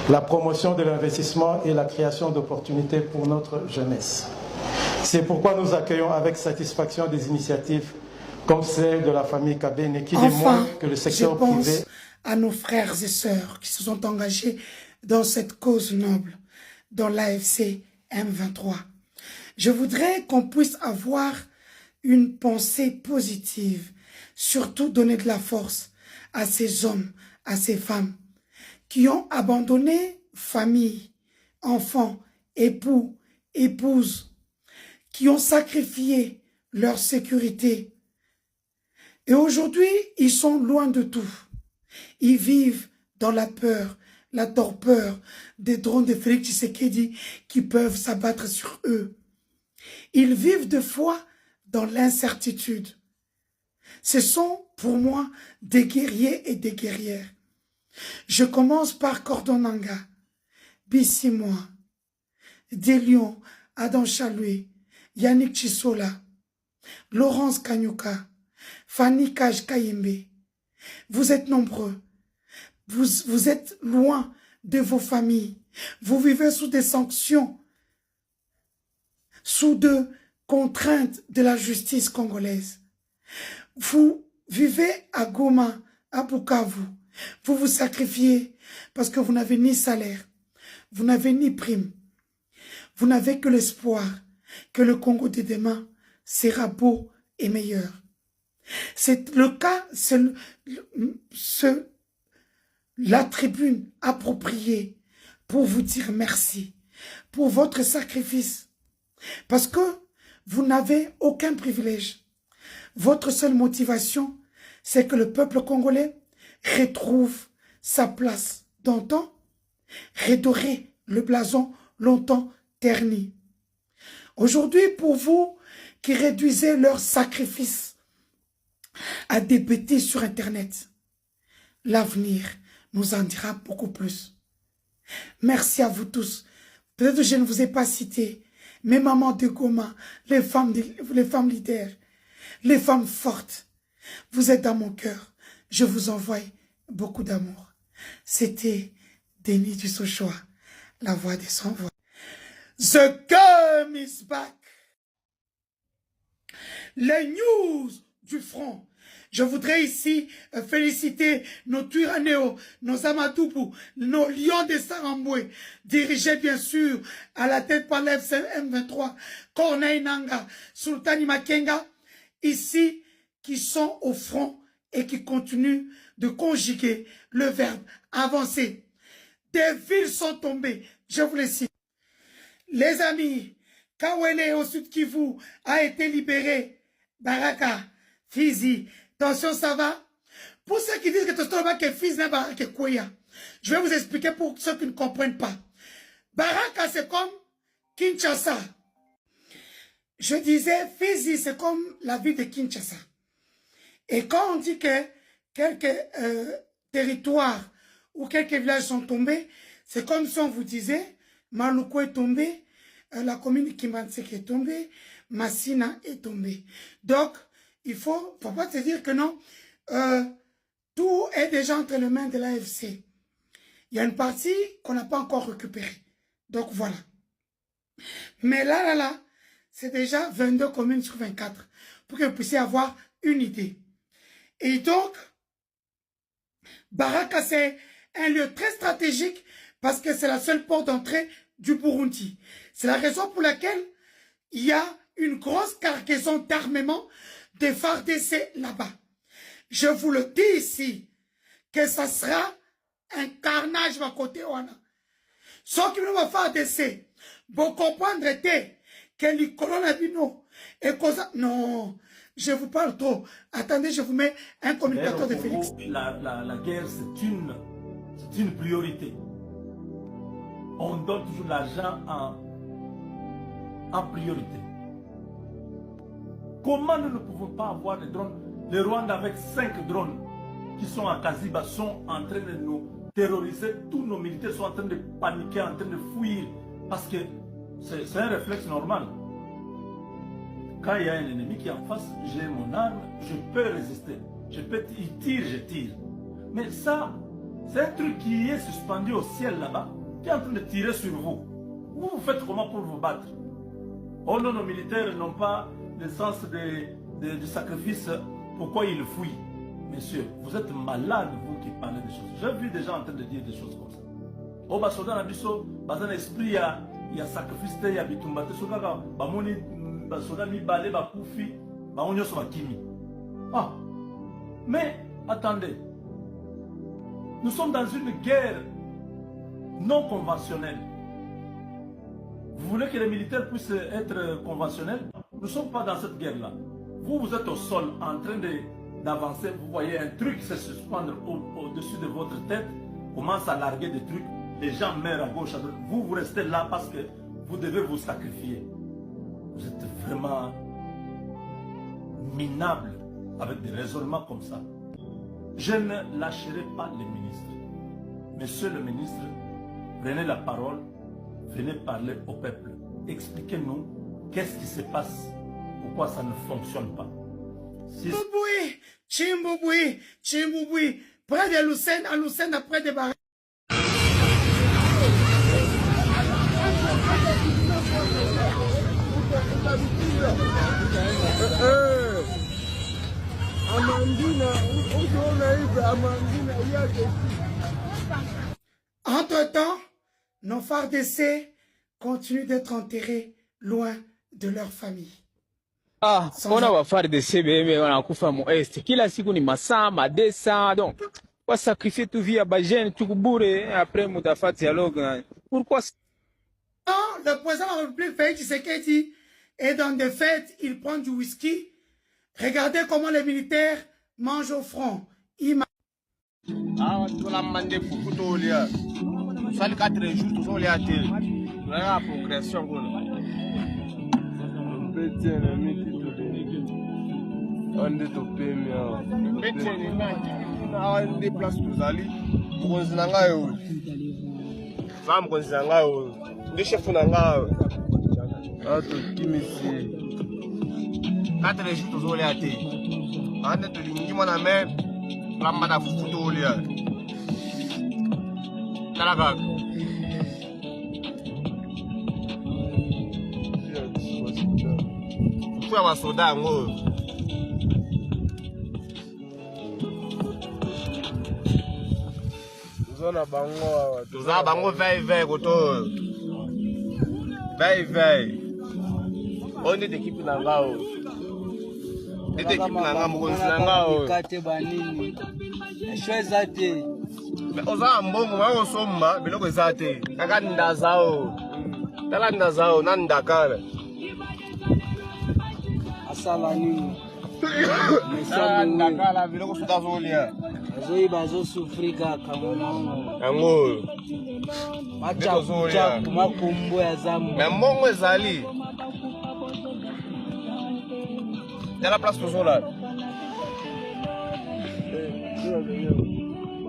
la promotion de l'investissement et la création d'opportunités pour notre jeunesse. C'est pourquoi nous accueillons avec satisfaction des initiatives comme celle de la famille Kabene qui démontrent que le secteur privé... Je pense à nos frères et sœurs qui se sont engagés dans cette cause noble, dans l'AFC M23. Je voudrais qu'on puisse avoir une pensée positive, surtout donner de la force à ces hommes, à ces femmes qui ont abandonné famille, enfants, époux, épouses, qui ont sacrifié leur sécurité. Et aujourd'hui, ils sont loin de tout. Ils vivent dans la peur, la torpeur des drones de Félix Tshisekedi qui peuvent s'abattre sur eux. Ils vivent de foi dans l'incertitude. Ce sont pour moi des guerriers et des guerrières. Je commence par Cordon Nangaa, Bissimoa, Delion, Adam Chaloué, Yannick Chisola, Laurence Kanyuka, Fanny Kaj Kayembe. Vous êtes nombreux. Vous êtes loin de vos familles. Vous vivez sous des sanctions, sous des contraintes de la justice congolaise. Vous vivez à Goma, à Bukavu. Vous vous sacrifiez parce que vous n'avez ni salaire, vous n'avez ni prime. Vous n'avez que l'espoir que le Congo de demain sera beau et meilleur. C'est le cas, c'est la tribune appropriée pour vous dire merci pour votre sacrifice. Parce que vous n'avez aucun privilège. Votre seule motivation, c'est que le peuple congolais retrouve sa place d'antan, redorer le blason longtemps terni. Aujourd'hui, pour vous qui réduisez leur sacrifice à des bêtises sur Internet, l'avenir nous en dira beaucoup plus. Merci à vous tous. Peut-être que je ne vous ai pas cité mes mamans de Goma, les femmes leaders, les femmes fortes. Vous êtes dans mon cœur. Je vous envoie beaucoup d'amour. C'était Denis Dussochoa, la voix des sans-voix. The game is back. Les news du front. Je voudrais ici féliciter nos Turanéo, nos Amatoupou, nos Lions de Saramboué, dirigés bien sûr à la tête par l'FCM23, Corneille Nangaa, Sultani Makenga, ici qui sont au front et qui continuent de conjuguer le verbe avancer. Des villes sont tombées, je vous les cite. Les amis, Kawele au sud Kivu a été libéré. Baraka, Fizi, attention, ça va? Pour ceux qui disent que que Fizi n'est pas que Kouya, je vais vous expliquer pour ceux qui ne comprennent pas. Baraka, c'est comme Kinshasa. Je disais, Fizi, c'est comme la ville de Kinshasa. Et quand on dit que quelques territoires où quelques villages sont tombés, c'est comme si on vous disait, Maluko est tombé, la commune Kimbanseke est tombée, Massina est tombée. Donc, il faut pas te dire que non, tout est déjà entre les mains de l'AFC. Il y a une partie qu'on n'a pas encore récupérée. Donc voilà. Mais là, c'est déjà 22 communes sur 24 pour que vous puissiez avoir une idée. Et donc, Baraka, c'est un lieu très stratégique parce que c'est la seule porte d'entrée du Burundi. C'est la raison pour laquelle il y a une grosse cargaison d'armement des FARDC là-bas. Je vous le dis ici, que ça sera un carnage à côté. Ce qui va faire d'essai, vous comprendre que les colonabino et cause. Non, je vous parle trop. Attendez, je vous mets un communicateur de Félix. La guerre, c'est une priorité. On donne toujours l'argent en priorité. Comment nous ne pouvons pas avoir des drones? Les Rwandais avec 5 drones qui sont à Kaziba sont en train de nous terroriser. Tous nos militaires sont en train de paniquer, en train de fuir. Parce que c'est un réflexe normal. Quand il y a un ennemi qui est en face, j'ai mon arme, je peux résister. Il tire, je tire. Mais ça, c'est un truc qui est suspendu au ciel là-bas, qui est en train de tirer sur vous. Vous faites comment pour vous battre? Oh non, nos militaires n'ont pas le sens du sacrifice. Pourquoi ils fuient? Messieurs, vous êtes malades, vous qui parlez des choses. J'ai vu des gens en train de dire des choses comme ça. Oh, bah, soda nabiso, bah, un esprit, il y a sacrifice, il y a bitumbate, soda, bah, moni, bah, soda, mi balé, bah, koufi, bah, on y a son kimi. Ah, mais, attendez. Nous sommes dans une guerre non conventionnelle. Vous voulez que les militaires puissent être conventionnels? Nous ne sommes pas dans cette guerre-là. Vous êtes au sol en train d'avancer, vous voyez un truc se suspendre au-dessus de votre tête, commence à larguer des trucs, les gens meurent à gauche, à droite. Vous restez là parce que vous devez vous sacrifier. Vous êtes vraiment minable avec des raisonnements comme ça. Je ne lâcherai pas les ministres. Monsieur le ministre, prenez la parole, venez parler au peuple. Expliquez-nous qu'est-ce qui se passe, pourquoi ça ne fonctionne pas. Chimbouboué, près de Lucène, à Lucène, après des barrages. Entre-temps, nos FARDC continuent d'être enterrés loin de leur famille. Ah, mbona wa FARDC bebe wanakufa mu Est. Kila siku ni masaa, madesa. Donc, wa sacrifier tout vie à Bajene, tukubure, après mutafati dialogue. Pourquoi? Non, le président de la République, Félix Tshisekedi, est dans des fêtes, il prend du whisky. Regardez comment les militaires mangent au front. Ah, tu l'as mandé pour tout le monde. Ça, les 4 jours, tout ça, les a tirés. La progression, petit ennemi qui te donne. On est au pays. Petit ennemi, on déplace tous ali. Konzinanga yo. Femme konzinanga yo. Le chef nanga yo. Ah, tu kimisi. 4 jours, tout ça, les a tirés. On est tout le monde à mer. Lambada fufuto lia. Talaga. Kwa wasoda ngo. Zona bango. Tuza bango vai koto. Vai. On est équipe nangao. Ete équipe nanga mukonzi nangao. Kate banini. Shweza te. Oza mbongo mwa somba biloko ezate. Kaka ndazao. Tala ndazao nandakala. Asala nini? Ndakala biloko sotazolia. Azoi bazo sufrika kamonongo. Yango. Macha makumbo ya zamu. Mbongo ezali. Tela place pour là.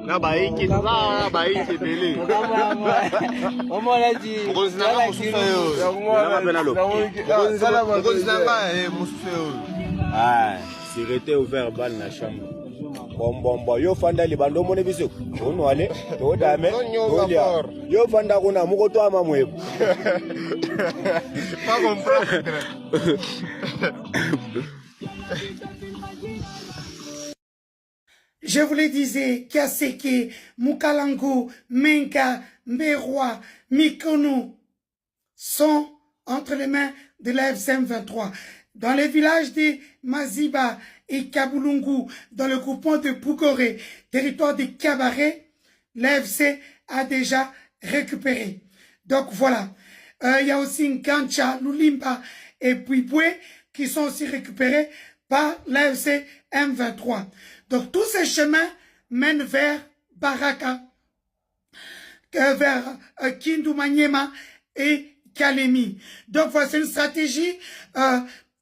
Na baiki na baiki bele. Omona di. Mokonzi na nga mususu yo. Mokonzi na nga mususu yo. Ah, sirete ouvert bal na chambre. Bombombo yo fanda libando mone biso. Ono ale, to dame, to dia. Yo fanda kuna muko to amamwebo. Pas comprendre. Je vous le disais, Kaseke, Mukalango, Menka, Mberwa, Mikono sont entre les mains de la FCM 23. Dans les villages de Maziba et Kabulungu, dans le groupement de Boukoré, territoire de Kabaré, l'AFC a déjà récupéré. Donc voilà. Il y a aussi Nkancha, Lulimba et Puipoué qui sont aussi récupérés par l'AFC M23. Donc tous ces chemins mènent vers Baraka, vers Kindoumaniema et Kalemi. Donc voilà, c'est une stratégie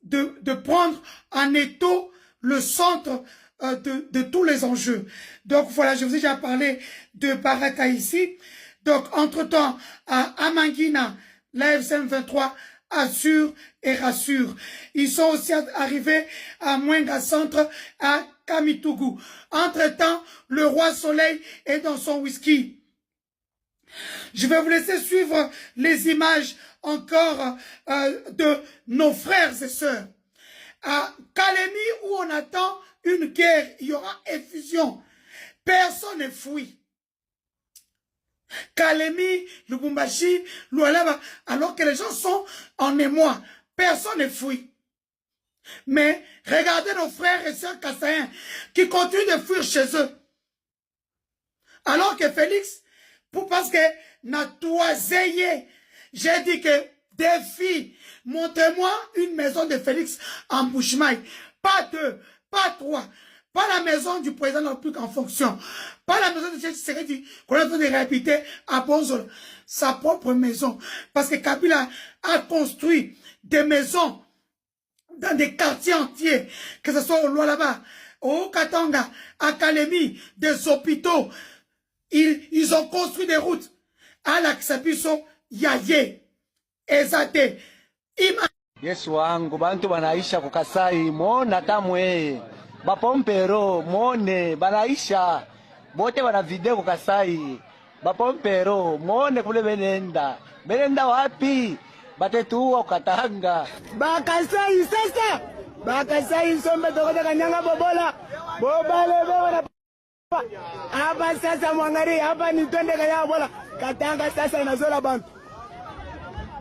de prendre en étau le centre de tous les enjeux. Donc voilà, je vous ai déjà parlé de Baraka ici. Donc entre-temps, à Amangina, la FCM 23 assure et rassure. Ils sont aussi arrivés à Mwenga Centre, à Kamitougou. Entre-temps, le roi Soleil est dans son whisky. Je vais vous laisser suivre les images encore de nos frères et sœurs. À Kalemi, où on attend une guerre, il y aura effusion. Personne ne fuit. Kalemi, Lubumbashi, Lualaba, alors que les gens sont en émoi. Personne ne fuit. Mais regardez nos frères et sœurs kassaïens qui continuent de fuir chez eux. Alors que Félix, parce que Natouazeye, j'ai dit que défi, montrez-moi une maison de Félix en Bushmaï. Pas deux, pas trois. Pas la maison du président de la République en fonction. Pas la maison de Tshisekedi qu'on a besoin de réhabiliter à Bonzol. Sa propre maison. Parce que Kabila a construit des maisons dans des quartiers entiers. Que ce soit au Lualaba, au Katanga, à Kalemi, des hôpitaux. Ils ont construit des routes. À l'Aksabiso, Yaye, Ezate, Ima. Yesu wangu, bantu banaisha kukasai, mona tamwe. Bapompero, mone, banaisha. Bote bana video kukasai. Bapompero, mone kule benenda. Benenda wapi? Batetuwa Katanga. Bakasai sasa. Bakasai sombe tokote kanyanga bobola. Bobale bebona. Hapa sasa mwangari, hapa ni twende kaya bola. Katanga sasa inazola bantu.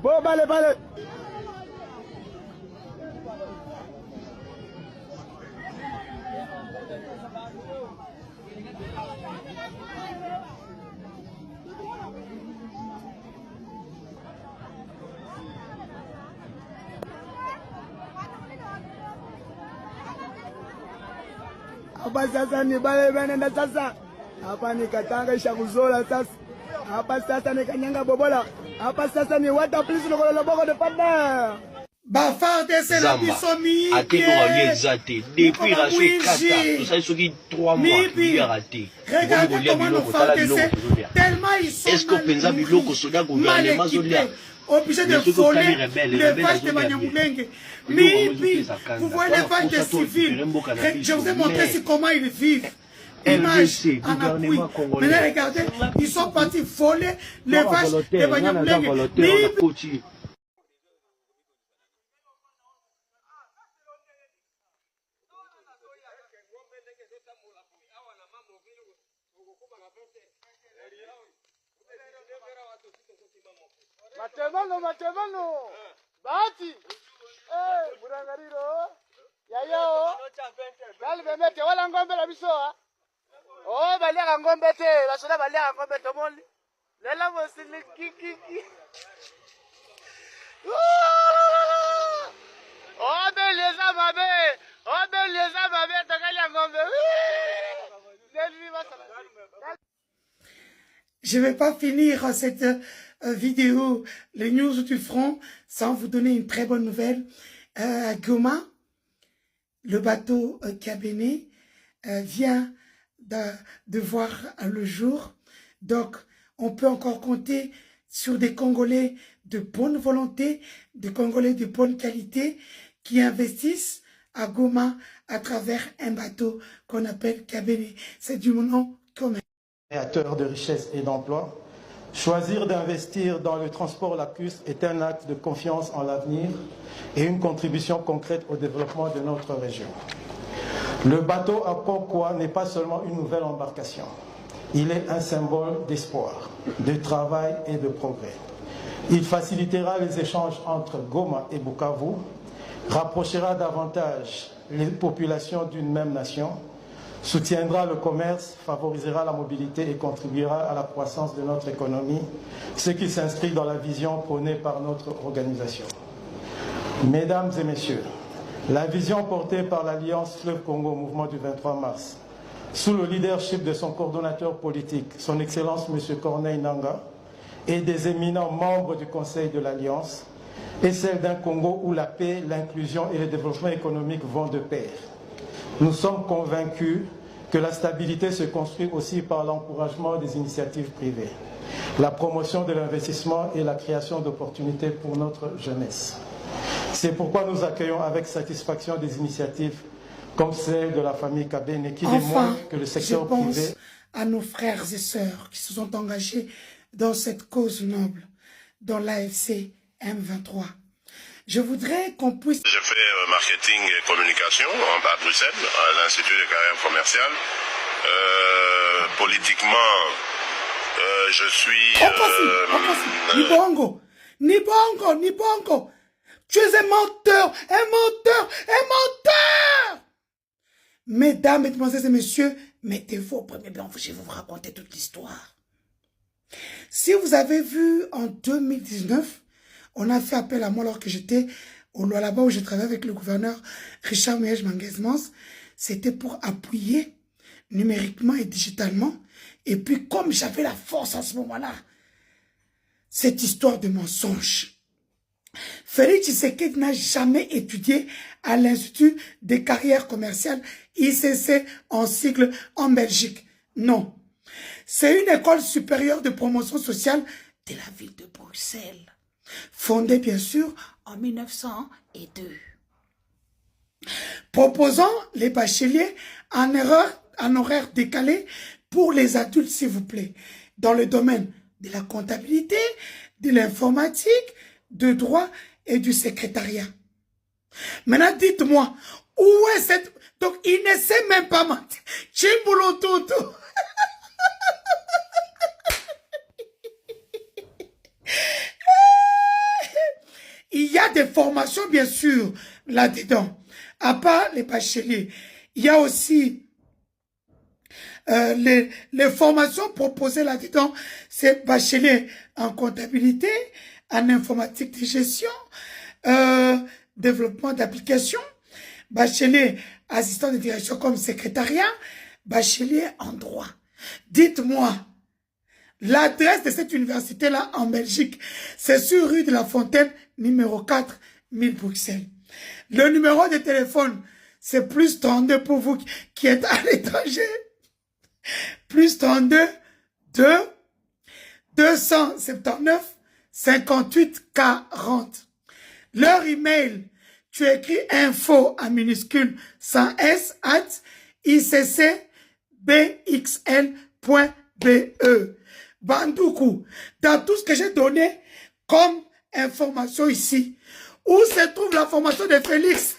Bobale bale. Hapa sasa ni bale benenda sasa. Hapa ni Katanga isha kuzola sasa. Hapa sasa ni kanyanga bobola. Hapa sasa ni water please no kololo boko de partner. Bafarde c'est la bisomi. A été réalisé depuis la suite 4 tout ça ce qui 3 mois il a raté. Regardez comment nos FARDC tellement ils sont. Est-ce que pensa biloko soda gouvernement zolia obligé de voler les vaches de Banyamulenge. Mibi, vous voyez les vaches des civils. Je vous ai montré ici comment ils vivent. Image en appui. Maintenant, regardez, ils sont partis voler les vaches de Banyamulenge. Mibi. Matevano. Bahati. Burangariro. Yayao. Bali bemete wala ngombe la biso. Oh, balia ngombe te, basoda balia ngombe to moli. Lela mosili kiki. Oh, beleza babe. Oh, beleza babe tokalia ngombe. Je ne vais pas finir cette vidéo, les news du front, sans vous donner une très bonne nouvelle. À Goma, le bateau Kabene vient de voir le jour. Donc, on peut encore compter sur des Congolais de bonne volonté, des Congolais de bonne qualité qui investissent à Goma à travers un bateau qu'on appelle Kabene. C'est du nom commun. Créateur de richesses et d'emplois, choisir d'investir dans le transport lacustre est un acte de confiance en l'avenir et une contribution concrète au développement de notre région. Le bateau à Pokwa n'est pas seulement une nouvelle embarcation. Il est un symbole d'espoir, de travail et de progrès. Il facilitera les échanges entre Goma et Bukavu, rapprochera davantage les populations d'une même nation, soutiendra le commerce, favorisera la mobilité et contribuera à la croissance de notre économie, ce qui s'inscrit dans la vision prônée par notre organisation. Mesdames et messieurs, la vision portée par l'Alliance Fleuve Congo Mouvement du 23 mars, sous le leadership de son coordonnateur politique, son Excellence M. Corneille Nangaa, et des éminents membres du Conseil de l'Alliance, est celle d'un Congo où la paix, l'inclusion et le développement économique vont de pair. Nous sommes convaincus que la stabilité se construit aussi par l'encouragement des initiatives privées, la promotion de l'investissement et la création d'opportunités pour notre jeunesse. C'est pourquoi nous accueillons avec satisfaction des initiatives comme celle de la famille Kabene qui démontrent que le secteur privé... à nos frères et sœurs qui se sont engagés dans cette cause noble, dans l'AFC M23. Je voudrais qu'on puisse... Je fais marketing et communication à Bruxelles, à l'Institut de carrière commerciale. Politiquement, je suis... Nibongo, Nibongo, Nibongo. Tu es un menteur, un menteur, un menteur. Mesdames, mesdemoiselles et messieurs, mettez-vous au premier banc, je vais vous raconter toute l'histoire. Si vous avez vu en 2019, on a fait appel à moi alors que j'étais là-bas où je travaillais avec le gouverneur Richard Miege-Manguez-Mans. C'était pour appuyer numériquement et digitalement. Et puis comme j'avais la force à ce moment-là, cette histoire de mensonge. Félix Tshisekedi n'a jamais étudié à l'Institut des carrières commerciales ICC en sigle en Belgique. Non. C'est une école supérieure de promotion sociale de la ville de Bruxelles. Fondée bien sûr en 1902. Proposant les bacheliers en horaire décalé pour les adultes s'il vous plaît. Dans le domaine de la comptabilité, de l'informatique, de droit et du secrétariat. Maintenant, dites-moi, où est cette... Donc, il ne sait même pas mentir. Chimboulou Toutou. Il y a des formations, bien sûr, là-dedans. À part les bacheliers, il y a aussi les formations proposées là-dedans. C'est bachelier en comptabilité, en informatique de gestion, développement d'applications, bachelier assistant de direction comme secrétariat, bachelier en droit. Dites-moi, l'adresse de cette université-là en Belgique, c'est sur rue de la Fontaine, numéro 4, 1000 Bruxelles. Le numéro de téléphone, c'est plus 32 pour vous qui êtes à l'étranger. Plus 32, 2, 279, 58 40. Leur email, tu écris info en minuscule sans S @iccbxl.be. Bandoukou, dans tout ce que j'ai donné comme information ici, où se trouve la formation de Félix?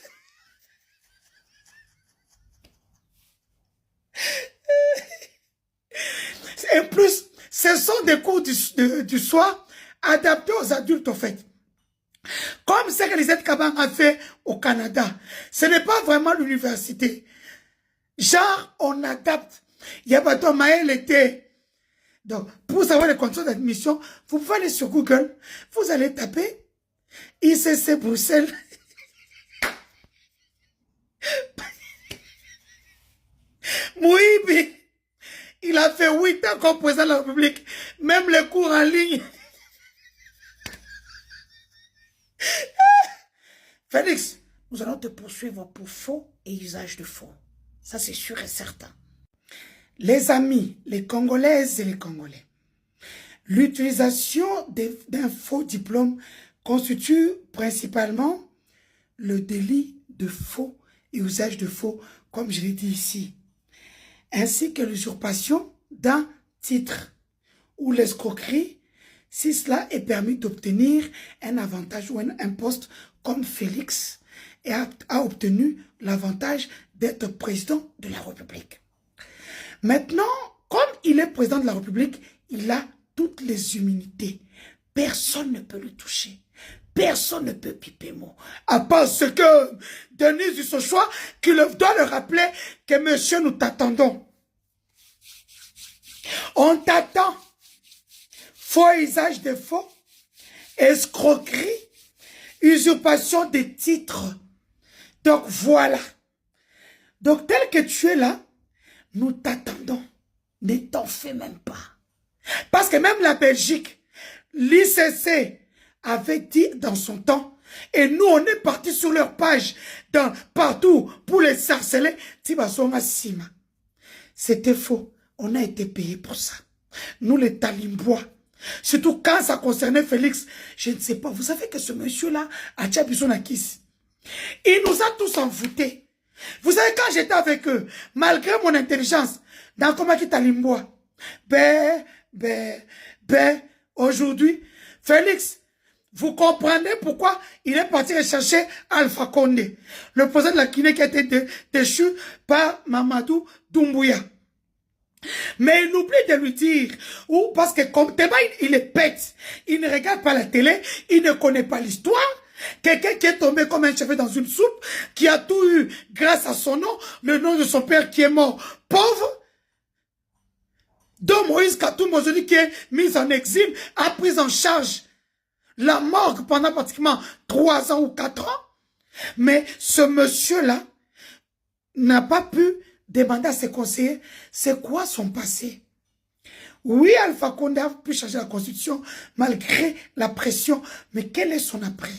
Et plus, ce sont des cours du soir adaptés aux adultes, en fait. Comme ce que Lisette Kabang a fait au Canada. Ce n'est pas vraiment l'université. Genre, on adapte. Yabato Maël était. Donc, pour savoir les conditions d'admission, vous pouvez aller sur Google. Vous allez taper ICC Bruxelles. Mouibi. Il a fait 8 ans comme président de la République. Même les cours en ligne. Félix, nous allons te poursuivre pour faux et usage de faux. Ça, c'est sûr et certain. Les amis, les Congolaises et les Congolais, l'utilisation d'un faux diplôme constitue principalement le délit de faux et usage de faux, comme je l'ai dit ici, ainsi que l'usurpation d'un titre ou l'escroquerie, si cela est permis d'obtenir un avantage ou un poste comme Félix et a obtenu l'avantage d'être président de la République. Maintenant, comme il est président de la République, il a toutes les immunités. Personne ne peut le toucher. Personne ne peut piper mot. À part ce que Denis Dussochois, qui doit le rappeler que monsieur, nous t'attendons. On t'attend. Faux usage de faux, escroquerie, usurpation des titres. Donc voilà. Donc tel que tu es là, nous t'attendons. Ne t'en fais même pas. Parce que même la Belgique, l'ICC avait dit dans son temps, et nous on est parti sur leur page, partout pour les harceler, c'était faux. On a été payé pour ça. Nous les Talimbois. Surtout quand ça concernait Félix, je ne sais pas. Vous savez que ce monsieur-là a Tchabisonakis. Il nous a tous envoûtés. Vous savez, quand j'étais avec eux, malgré mon intelligence, dans Komaki Talimbois, aujourd'hui, Félix, vous comprenez pourquoi il est parti rechercher Alpha Condé, le président de la Guinée qui a été déchu par Mamadou Doumbouya. Mais il oublie de lui dire, ou parce que comme tellement il est bête, il ne regarde pas la télé, il ne connaît pas l'histoire. Quelqu'un qui est tombé comme un cheveu dans une soupe, qui a tout eu grâce à son nom, le nom de son père qui est mort pauvre, dont Moïse Katumbi aujourd'hui qui est mis en exil, a pris en charge la morgue pendant pratiquement 3 ans ou 4 ans. Mais ce monsieur-là n'a pas pu demander à ses conseillers c'est quoi son passé. Oui, Alpha Condé a pu changer la constitution malgré la pression, mais quel est son après?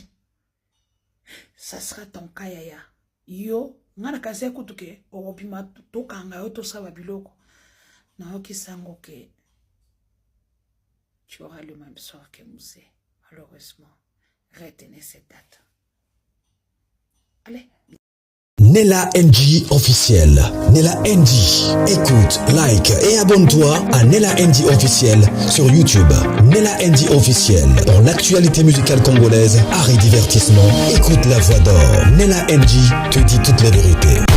Ça sera ton cas, Yaya. Yo, ngana kaze kutuke, orobima tokanga yo tosaba biloko. Na oki sango ke tu auras le même sort que Moussé. Malheureusement, retenez cette date. Allez. Nella NG officiel. Nella NG. Écoute, like et abonne-toi à Nella NG officiel sur YouTube. Nella NG officiel. Pour l'actualité musicale congolaise, art et divertissement, écoute la voix d'or. Nella NG te dit toutes les vérités.